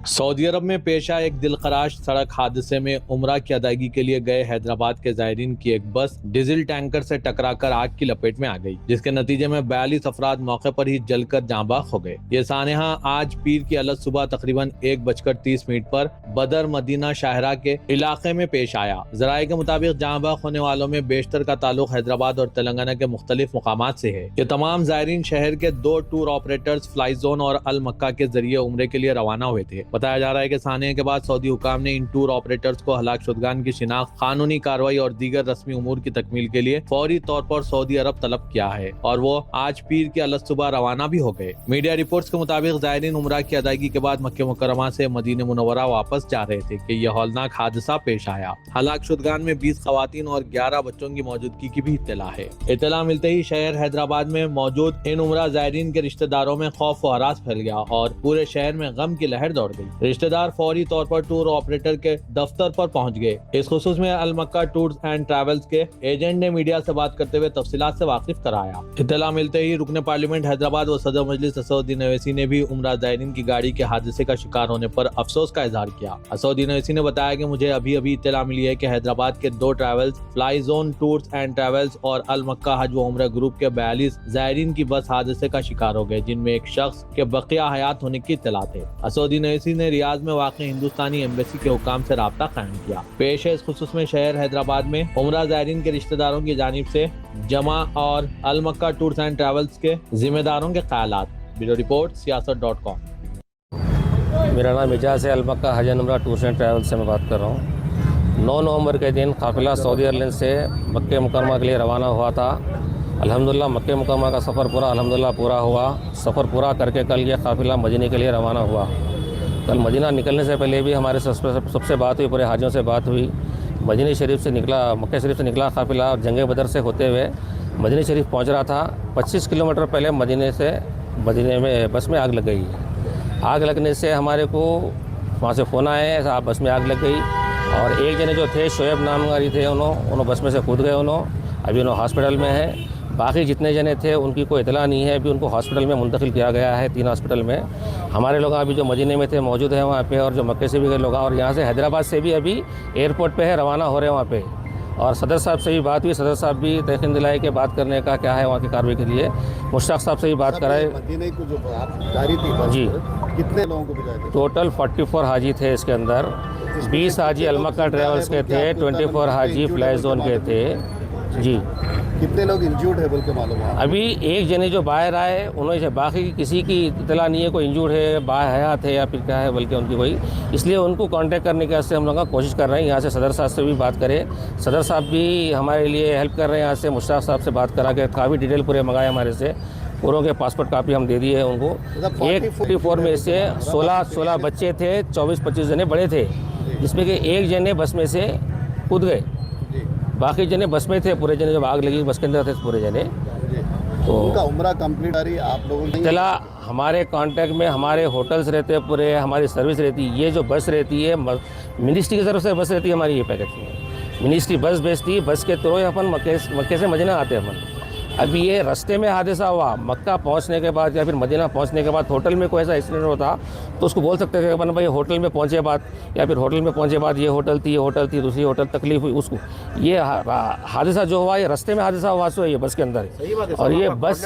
Saudi अरब में पेश आए एक दिलखराश सड़क हादसे में उम्रा की अदायगी के लिए गए हैदराबाद के जायरीन की एक बस डीजल टैंकर से टकराकर आग की लपेट में आ गई, जिसके नतीजे में 42 अफराद मौके पर ही जलकर जांबाक हो गए। ये सानेहा आज पीर की अलग सुबह तकरीबन 1:30 पर बदर मदीना शाहरा के इलाके में पेश आया। जराये के मुताबिक जांबाक होने वालों में बेशतर का ताल्लुक हैदराबाद और तेलंगाना के मुख्तलिफ मुकामात से है। ये तमाम जायरीन शहर के 2 टूर ऑपरेटर्स फ्लाई जोन और अल मक्का के जरिए उम्रे के लिए रवाना हुए थे। बताया जा रहा है कि साने के बाद सऊदी हुकाम ने इन टूर ऑपरेटर्स को हलाक शुदगान की शिनाख्त, कानूनी कार्रवाई और दीगर रस्मी उमूर की तकमील के लिए फौरी तौर पर सऊदी अरब तलब किया है और वो आज पीर की अलग सुबह रवाना भी हो गए। मीडिया रिपोर्ट्स के मुताबिक जायरीन उमरा की अदायगी के बाद मक्के मुकर्रमा से मदीने मुनव्वरा वापस जा रहे थे कि यह हौलनाक हादसा पेश आया। हलाक शुदगान में 20 खवातीन और 11 बच्चों की मौजूदगी की भी इत्तला है। इत्तला मिलते ही शहर हैदराबाद में मौजूद इन उमरा जायरीन के रिश्तेदारों में खौफ व हरास फैल गया और पूरे शहर में गम की लहर दौड़ गई। रिश्तेदार फौरी तौर पर टूर ऑपरेटर के दफ्तर पर पहुंच गए। इस खुसूस में अल मक्का टूर्स एंड ट्रैवल्स के एजेंट ने मीडिया से बात करते हुए तफसीलात से वाकिफ कराया। इत्तला मिलते ही रुकने पार्लियामेंट हैदराबाद व सदर मजलिस असदुद्दीन ओवैसी ने भी उमरा जायरीन की गाड़ी के हादसे का शिकार होने पर अफसोस का इजहार किया। असदुद्दीन ओवैसी ने बताया कि मुझे अभी इत्तला मिली है कि हैदराबाद के 2 travels, fly zone tours and travels और अल मक्का हज व उम्रा ग्रुप के 42 जायरीन की बस हादसे का शिकार हो गए, जिनमें एक शख्स के बकिया हयात होने की इत्तला थे। असदुद्दीन ओवैसी ने रियाद में वाक़ हिंदुस्तानी एम्बेसी के हुकाम से राब्ता कायम किया। पेश है इस खुसूस में शहर हैदराबाद में उमरा जायरीन के रिश्तेदारों की जानिब से जमा और Al Makka tours and travels के जिम्मेदारों के ख्यालात। Bureau report siyaasat.com। मेरा नाम एजाज है। अल मक्का हज एंड उमरा टूर्स एंड ट्रैवल्स से मैं बात कर रहा हूँ। 9 नवंबर के दिन काफिला सऊदी एयरलाइन से मक्के मुकरमा के लिए रवाना हुआ था। अल्हम्दुलिल्लाह मक्के मुकरमा का सफ़र पूरा हुआ। सफ़र पूरा करके कल ये काफिला मदीने के लिए रवाना हुआ। कल मदीना निकलने से पहले भी हमारे सबसे बात हुई, पूरे हाजियों से बात हुई। मदीना शरीफ से निकला, मक्के शरीफ से निकला काफिला और जंगे बदर से होते हुए मदीना शरीफ पहुंच रहा था। 25 किलोमीटर पहले मदीने में बस में आग लग गई। आग लगने से हमारे को वहाँ से फ़ोन आए, ऐसा बस में आग लग गई और एक जने जो थे शोएब नामगारी थे, उन्होंने बस में से कूद गए। अभी उन्होंने हॉस्पिटल में है। बाकी जितने जने थे उनकी कोई इतला नहीं है। अभी उनको हॉस्पिटल में मुंतकिल किया गया है, 3 हॉस्पिटल में। हमारे लोग अभी जो मदीने में थे मौजूद हैं वहाँ पे, और जो मक्के से भी गए लोग और यहाँ से हैदराबाद से भी अभी एयरपोर्ट पे है, रवाना हो रहे हैं वहाँ पे। और सदर साहब से भी बात हुई। सदर साहब भी तयकीन दिलाए कि बात करने का क्या है वहाँ की कार्रवाई के लिए। मुश्ताक साहब से भी बात कराए। मदीने को जो गाड़ी थी बस जी, कितने लोगों को भिजाए थे? टोटल 44 हाजी थे इसके अंदर। 20 हाजी अल मक्का ट्रैवल्स के थे, 24 हाजी फ्लाई जोन के थे। जी, कितने लोग इंजूर्ड है बोल के मालूम है? अभी एक जने जो बाहर आए उन्होंने, बाकी किसी की इतला नहीं है कोई इंजूर्ड है, हयात है या फिर क्या है बल्कि उनकी कोई, इसलिए उनको कांटेक्ट करने के वास्ते हम लोग कोशिश कर रहे हैं। यहाँ से सदर साहब से भी बात करें। सदर साहब भी हमारे लिए हेल्प कर रहे हैं। यहाँ से मुश्ताक साहब से बात करा के काफ़ी डिटेल पूरे मंगाए हमारे से। पूरों के पासपोर्ट कापी हम दे दिए हैं उनको। 44 में से 16 बच्चे थे, 24-25 जने बड़े थे, जिसमें कि एक जने बस में से कूद गए। बाकी जने बस में थे, पूरे जने जब आग लगी बस के अंदर थे पूरे जने। तो उनका उम्रा कंप्लीट आ रही आप लोगों ने? चला हमारे कांटेक्ट में हमारे होटल्स रहते हैं, पूरे हमारी सर्विस रहती है। ये जो बस रहती है मिनिस्ट्री की तरफ से बस रहती है हमारी, ये पैकेज में मिनिस्ट्री बस भेजती है। बस के थ्रू अपन मक्के से मदीना आते हैं अपन। अभी ये रास्ते में हादसा हुआ, मक्का पहुंचने के बाद या फिर मदीना पहुंचने के बाद होटल में कोई ऐसा एक्सीडेंट होता तो उसको बोल सकते थे कि अपन भाई होटल में पहुंचे बाद, या फिर होटल में पहुंचे बाद ये होटल थी दूसरी होटल तकलीफ हुई उसको। ये हादसा जो हुआ ये रास्ते में हादसा हुआ सो ये बस के अंदर। और ये बस